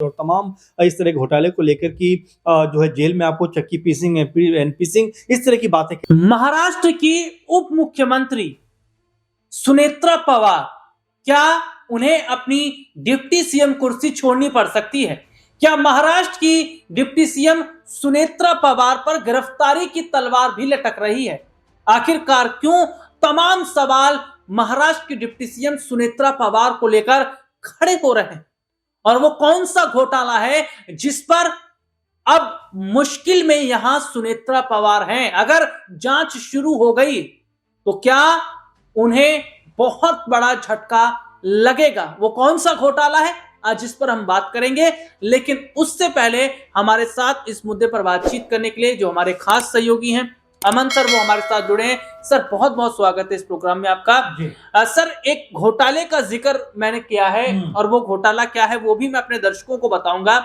और तमाम इस तरह के घोटाले को लेकर की जो है जेल में आपको चक्की पीसिंग एनपीसिंग इस तरह की बातें। महाराष्ट्र की उप मुख्यमंत्री सुनेत्रा पवार, क्या उन्हें अपनी डिप्टी सीएम कुर्सी छोड़नी पड़ सकती है? क्या महाराष्ट्र की डिप्टी सीएम सुनेत्रा पवार पर गिरफ्तारी की तलवार भी लटक रही है? आखिरकार क्यों तमाम सवाल महाराष्ट्र की डिप्टी सीएम सुनेत्रा पवार को लेकर खड़े हो रहे हैं? और वो कौन सा घोटाला है जिस पर अब मुश्किल में यहां सुनेत्रा पवार हैं? अगर जांच शुरू हो गई तो क्या उन्हें बहुत बड़ा झटका लगेगा? वो कौन सा घोटाला है आज जिस पर हम बात करेंगे, लेकिन उससे पहले हमारे साथ इस मुद्दे पर बातचीत करने के लिए जो हमारे खास सहयोगी हैं अमन सर, वो हमारे साथ जुड़े हैं। सर, बहुत बहुत स्वागत है इस प्रोग्राम में आपका। सर, एक घोटाले का जिक्र मैंने किया है और वो घोटाला क्या है वो भी मैं अपने दर्शकों को बताऊंगा,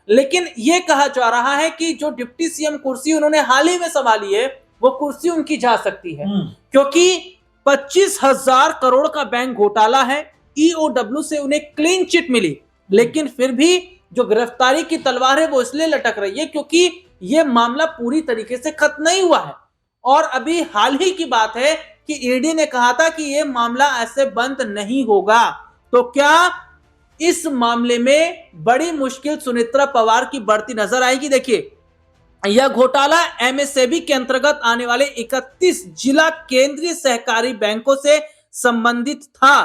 लेकिन ये कहा जा रहा है कि जो डिप्टी सीएम कुर्सी उन्होंने हाल ही में संभाली है वो कुर्सी उनकी जा सकती है, क्योंकि 25,000 करोड़ का बैंक घोटाला है। ईओडब्ल्यू से उन्हें क्लीन चिट मिली, लेकिन फिर भी जो गिरफ्तारी की तलवार है वो इसलिए लटक रही है क्योंकि ये मामला पूरी तरीके से खत्म नहीं हुआ है। और अभी हाल ही की बात है कि ईडी ने कहा था कि ये मामला ऐसे बंद नहीं होगा। तो क्या इस मामले में बड़ी मुश्किल सुनेत्रा पवार की बढ़ती नजर आएगी? देखिए, यह घोटाला एमएसएबी के अंतर्गत आने वाले 31 जिला केंद्रीय सहकारी बैंकों से संबंधित था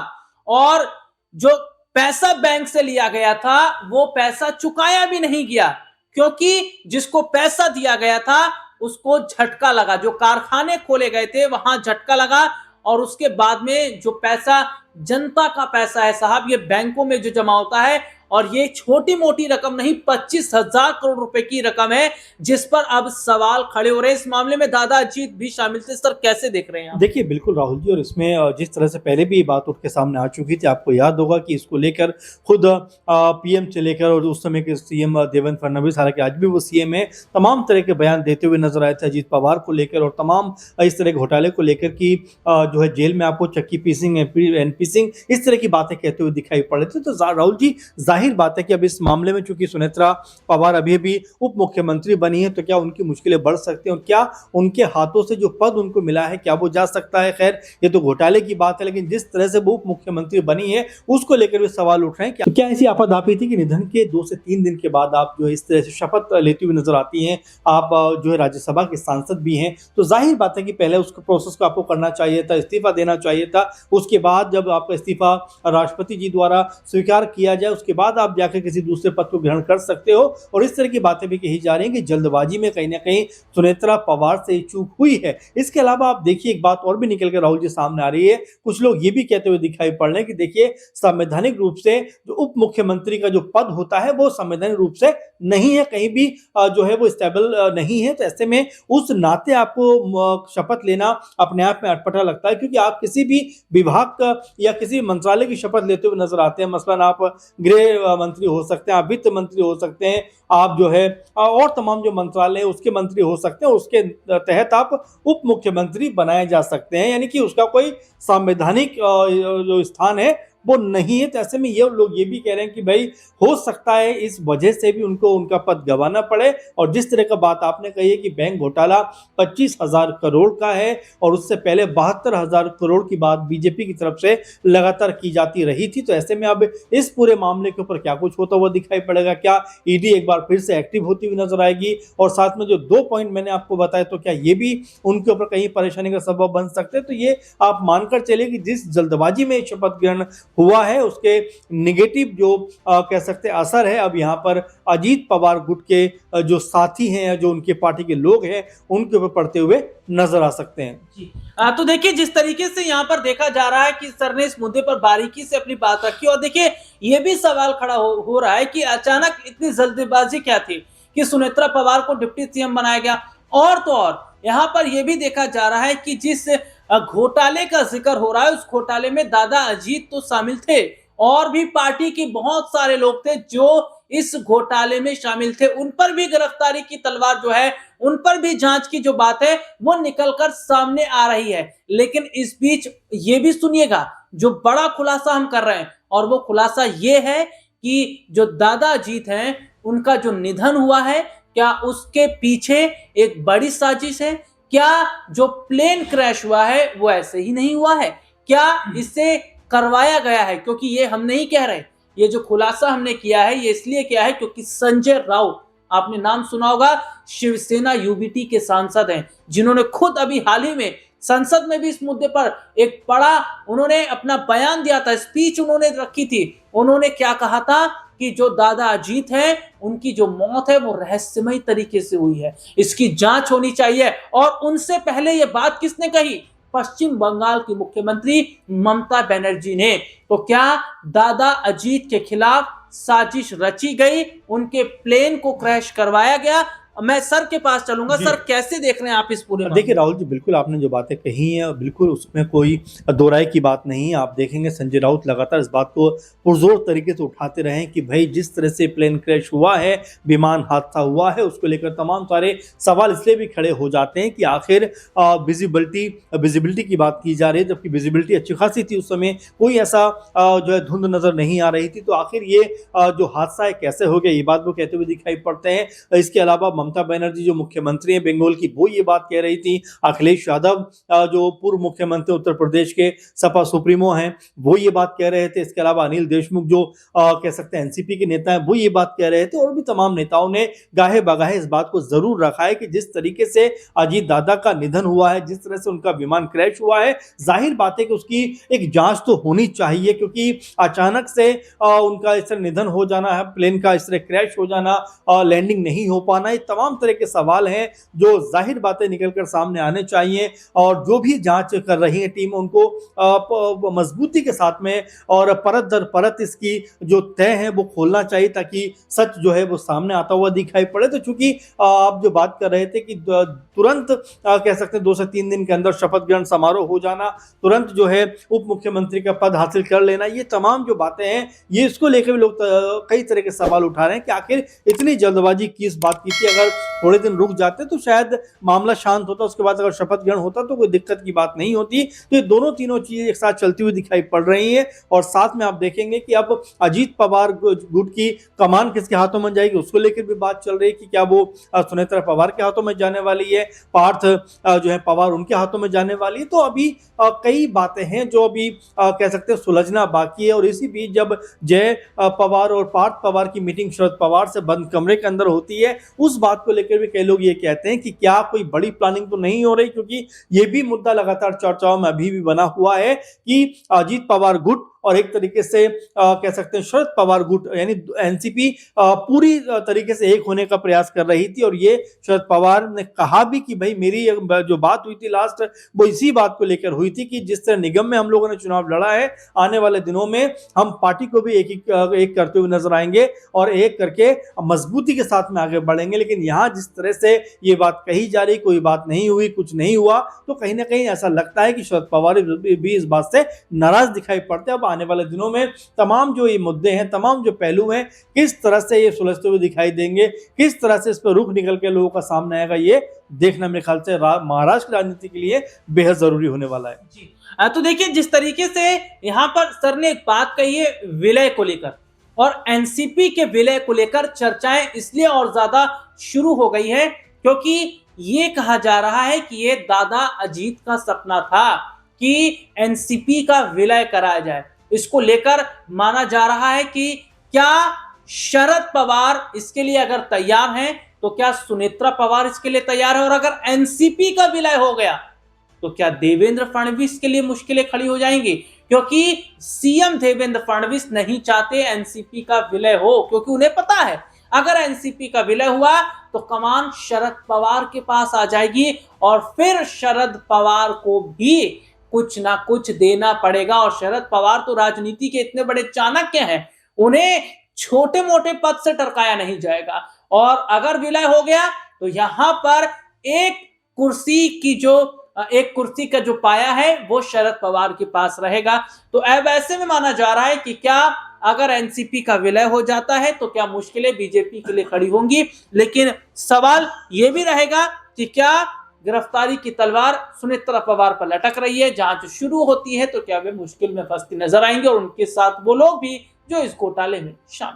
और जो पैसा बैंक से लिया गया था वो पैसा चुकाया भी नहीं गया, क्योंकि जिसको पैसा दिया गया था उसको झटका लगा। जो कारखाने खोले गए थे वहां झटका लगा और उसके बाद में जो पैसा जनता का पैसा है साहब, ये बैंकों में जो जमा होता है, और ये छोटी मोटी रकम नहीं, 25,000 करोड़ रुपए की रकम है जिस पर अब सवाल खड़े हो रहे हैं। इस मामले में दादा अजीत भी शामिल थे। सर, कैसे देख रहे हैं आप? देखिए, बिल्कुल राहुल जी, और इसमें जिस तरह से पहले भी बात उठ के सामने आ चुकी थी, आपको याद होगा कि इसको लेकर खुद पीएम से लेकर और उस समय के सीएम देवेंद्र फडणवीस, हालांकि आज भी वो सीएम है, तमाम तरह के बयान देते हुए नजर आए थे अजीत पवार को लेकर और तमाम इस तरह के घोटाले को लेकर की जो है जेल में आपको चक्की पीसिंग एनपीसिंग इस तरह की बातें कहते हुए दिखाई पड़ रहे थे। तो राहुल जी, जाहिर बात है कि अब इस मामले में चूंकि सुनेत्रा पवार अभी भी उप मुख्यमंत्री बनी है, तो क्या उनकी मुश्किलें बढ़ सकती हैं और क्या उनके हाथों से जो पद उनको मिला है क्या वो जा सकता है? खैर, ये तो घोटाले की बात है, लेकिन जिस तरह से वो उप मुख्यमंत्री बनी है उसको लेकर भी सवाल उठ रहे हैं। तो क्या ऐसी आपाधापी थी कि निधन के 2 से 3 दिन के बाद आप जो इस तरह से शपथ लेती हुई नजर आती हैं? आप जो है राज्यसभा के सांसद भी हैं, तो जाहिर बात है कि पहले उसको प्रोसेस को आपको करना चाहिए था, इस्तीफा देना चाहिए था। उसके बाद जब आपका इस्तीफा राष्ट्रपति जी द्वारा स्वीकार किया जाए उसके बाद आप जाकर किसी दूसरे पद को ग्रहण कर सकते हो। और इस तरह की बातें भी कही जा रही हैं कि जल्दबाजी में कहीं ना कहीं सुनेत्रा पवार से चूक हुई है। इसके अलावा आप देखिए, एक बात और भी निकल कर राहुल जी सामने आ रही है। कुछ लोग ये भी कहते हुए दिखाई पड़ रहे हैं कि देखिए, संवैधानिक रूप से जो उप मुख्यमंत्री का जो पद होता है वो संवैधानिक रूप से नहीं है, कहीं भी जो है वो स्टेबल नहीं है। तो ऐसे में उस नाते आपको शपथ लेना अपने आप में अटपटा लगता है, क्योंकि आप किसी भी विभाग का या किसी मंत्रालय की शपथ लेते हुए नजर आते हैं। मसलन आप गृह मंत्री हो सकते हैं, आप वित्त मंत्री हो सकते हैं, आप जो है और तमाम जो मंत्रालय है उसके मंत्री हो सकते हैं, उसके तहत आप उप मुख्यमंत्री बनाए जा सकते हैं, यानी कि उसका कोई संवैधानिक जो स्थान है वो नहीं है। तो ऐसे में ये लोग ये भी कह रहे हैं कि भाई हो सकता है इस वजह से भी उनको उनका पद गंवाना पड़े। और जिस तरह का बात आपने कही है कि बैंक घोटाला 25,000 करोड़ का है और उससे पहले 72,000 करोड़ की बात बीजेपी की तरफ से लगातार की जाती रही थी। तो ऐसे में अब इस पूरे मामले के ऊपर क्या कुछ होता हुआ दिखाई पड़ेगा? क्या ईडी एक बार फिर से एक्टिव होती हुई नजर आएगी? और साथ में जो 2 पॉइंट मैंने आपको बताया, तो क्या ये भी उनके ऊपर कहीं परेशानी का सबब बन सकते हैं? तो ये आप मानकर चले कि जिस जल्दबाजी में शपथ ग्रहण हुआ है उसके निगेटिव जो कह सकते असर है अब यहाँ पर अजीत पवार गुट के जो साथी हैं या जो उनके पार्टी के लोग हैं उनके ऊपर पड़ते हुए नजर आ सकते हैं। जी, तो देखिए, जिस तरीके से यहाँ पर देखा जा रहा है कि सर ने इस मुद्दे पर बारीकी से अपनी बात रखी, और देखिए ये भी सवाल खड़ा हो रहा है कि अचानक इतनी जल्दबाजी क्या थी कि सुनेत्रा पवार को डिप्टी सीएम बनाया गया। और तो और यहाँ पर यह भी देखा जा रहा है कि जिस घोटाले का जिक्र हो रहा है उस घोटाले में दादा अजीत तो शामिल थे और भी पार्टी के बहुत सारे लोग थे जो इस घोटाले में शामिल थे। उन पर भी गिरफ्तारी की तलवार जो है, उन पर भी जांच की जो बात है वो निकलकर सामने आ रही है। लेकिन इस बीच ये भी सुनिएगा, जो बड़ा खुलासा हम कर रहे हैं, और वो खुलासा ये है कि जो दादा अजीत हैं उनका जो निधन हुआ है, क्या उसके पीछे एक बड़ी साजिश है? क्या जो प्लेन क्रैश हुआ है वो ऐसे ही नहीं हुआ है? क्या इसे करवाया गया है? क्योंकि ये हम नहीं कह रहे, ये जो खुलासा हमने किया है ये इसलिए किया है क्योंकि संजय राउत, आपने नाम सुना होगा, शिवसेना यूबीटी के सांसद हैं, जिन्होंने खुद अभी हाल ही में संसद में भी इस मुद्दे पर एक बड़ा उन्होंने अपना बयान दिया था, स्पीच उन्होंने रखी थी। उन्होंने क्या कहा था कि जो दादा अजीत हैं उनकी जो मौत है वो रहस्यमय तरीके से हुई है, इसकी जांच होनी चाहिए। और उनसे पहले ये बात किसने कही? पश्चिम बंगाल की मुख्यमंत्री ममता बनर्जी ने। तो क्या दादा अजीत के खिलाफ साजिश रची गई, उनके प्लेन को क्रैश करवाया गया? मैं सर के पास चलूंगा। सर, कैसे देख रहे हैं आप इस पूरे मामले? देखिए राहुल जी, बिल्कुल आपने जो बातें कही हैं बिल्कुल उसमें कोई दो राय की बात नहीं है। आप देखेंगे संजय राउत लगातार इस बात को पुरजोर तरीके से उठाते रहे हैं कि भाई जिस तरह से प्लेन क्रैश हुआ है, विमान हादसा हुआ है, उसको लेकर तमाम सारे सवाल इसलिए भी खड़े हो जाते हैं कि आखिर विजिबिलिटी की बात की जा रही है, जबकि विजिबिलिटी अच्छी खासी थी उस समय, कोई ऐसा जो है धुंध नजर नहीं आ रही थी। तो आखिर ये जो हादसा है कैसे हो गया, ये बात वो कहते हुए दिखाई पड़ते हैं। इसके अलावा ममता बनर्जी जो मुख्यमंत्री हैं बंगाल की, वो ये बात कह रही थी। अखिलेश यादव जो पूर्व मुख्यमंत्री उत्तर प्रदेश के सपा सुप्रीमो हैं, वो ये बात कह रहे थे। इसके अलावा अनिल देशमुख जो कह सकते हैं एनसीपी के नेता हैं, वो ये बात कह रहे थे। और भी तमाम नेताओं ने गाहे बगाहे इस बात को जरूर रखा है कि जिस तरीके से अजीत दादा का निधन हुआ है, जिस तरह से उनका विमान क्रैश हुआ है, जाहिर बात है कि उसकी एक जांच तो होनी चाहिए, क्योंकि अचानक से उनका इस तरह निधन हो जाना है, प्लेन का इस तरह क्रैश हो जाना, लैंडिंग नहीं हो पाना, ये तमाम तरह के सवाल हैं जो जाहिर बातें निकलकर सामने आने चाहिए। और जो भी जांच कर रही है टीम, उनको मजबूती के साथ में और परत दर परत इसकी जो तय है वो खोलना चाहिए, ताकि सच जो है वो सामने आता हुआ दिखाई पड़े। तो चूंकि आप जो बात कर रहे थे कि तुरंत कह सकते हैं 2 से 3 दिन के अंदर शपथ ग्रहण समारोह हो जाना, तुरंत जो है उप मुख्यमंत्री का पद हासिल कर लेना, ये तमाम जो बातें हैं, ये इसको लेकर भी लोग कई तरह के सवाल उठा रहे हैं कि आखिर इतनी जल्दबाजी किस बात की थी। अगर थोड़े दिन रुक जाते तो शायद मामला शांत होता, उसके बाद अगर शपथ ग्रहण होता तो कोई दिक्कत की बात नहीं होती। तो ये दोनों तीनों चीजें एक साथ चलती हुई दिखाई पड़ रही हैं। और साथ में आप देखेंगे कि अब अजीत पवार गुट की कमान किसके हाथों में जाएगी, उसको लेकर भी बात चल रही है कि क्या वो सुनेत्रा पवार के हाथों में जाने वाली है, पार्थ जो है पवार उनके हाथों में जाने वाली है। तो अभी कई बातें हैं जो अभी कह सकते हैं सुलझना बाकी है। और इसी बीच जब जय पवार और पार्थ पवार की मीटिंग शरद पवार से बंद कमरे के अंदर होती है, उस बात को लेकर भी कई लोग ये कहते हैं कि क्या कोई बड़ी प्लानिंग तो नहीं हो रही, क्योंकि ये भी मुद्दा लगातार चर्चाओं में अभी भी बना हुआ है कि अजीत पवार गुट और एक तरीके से कह सकते हैं शरद पवार गुट यानी एनसीपी पूरी तरीके से एक होने का प्रयास कर रही थी। और ये शरद पवार ने कहा भी कि भाई मेरी जो बात हुई थी लास्ट, वो इसी बात को लेकर हुई थी कि जिस तरह निगम में हम लोगों ने चुनाव लड़ा है, आने वाले दिनों में हम पार्टी को भी एक करते हुए नजर आएंगे और एक करके मजबूती के साथ में आगे बढ़ेंगे। लेकिन यहाँ जिस तरह से ये बात कही जा रही, कोई बात नहीं हुई, कुछ नहीं हुआ, तो कहीं ना कहीं ऐसा लगता है कि शरद पवार भी इस बात से नाराज दिखाई पड़ते हैं। अब आने वाले दिनों में तमाम जो ये मुद्दे हैं, तमाम जो पहलू हैं, किस तरह से ये सुलझते हुए दिखाई देंगे, किस तरह से इस पर रुख निकल के लोगों का सामने आएगा, ये देखना मेरे ख्याल से महाराष्ट्र की राजनीति के लिए बेहद जरूरी होने वाला है। जी, तो देखिए जिस तरीके से यहाँ पर सर ने एक बात कही है विलय को लेकर, और एनसीपी के विलय को लेकर चर्चाएं इसलिए और ज्यादा शुरू हो गई है क्योंकि ये कहा जा रहा है कि ये दादा अजीत का सपना था कि एनसीपी का विलय कराया जाए। इसको लेकर माना जा रहा है कि क्या शरद पवार इसके लिए अगर तैयार हैं तो क्या सुनेत्रा पवार इसके लिए तैयार है, और अगर एनसीपी का विलय हो गया तो क्या देवेंद्र फडणवीस के लिए मुश्किलें खड़ी हो जाएंगी, क्योंकि सीएम देवेंद्र फडणवीस नहीं चाहते एनसीपी का विलय हो, क्योंकि उन्हें पता है अगर एनसीपी का विलय हुआ तो कमान शरद पवार के पास आ जाएगी और फिर शरद पवार को भी कुछ ना कुछ देना पड़ेगा। और शरद पवार तो राजनीति के इतने बड़े चाणक्य हैं, उन्हें छोटे मोटे पद से टरकाया नहीं जाएगा। और अगर विलय हो गया तो यहां पर एक कुर्सी का जो पाया है वो शरद पवार के पास रहेगा। तो अब ऐसे में माना जा रहा है कि क्या अगर एनसीपी का विलय हो जाता है तो क्या मुश्किलें बीजेपी के लिए खड़ी होंगी। लेकिन सवाल यह भी रहेगा कि क्या गिरफ्तारी की तलवार सुनेत्रा पवार पर लटक रही है, जांच शुरू होती है तो क्या वे मुश्किल में फंसती नजर आएंगे और उनके साथ वो लोग भी जो इस घोटाले में शामिल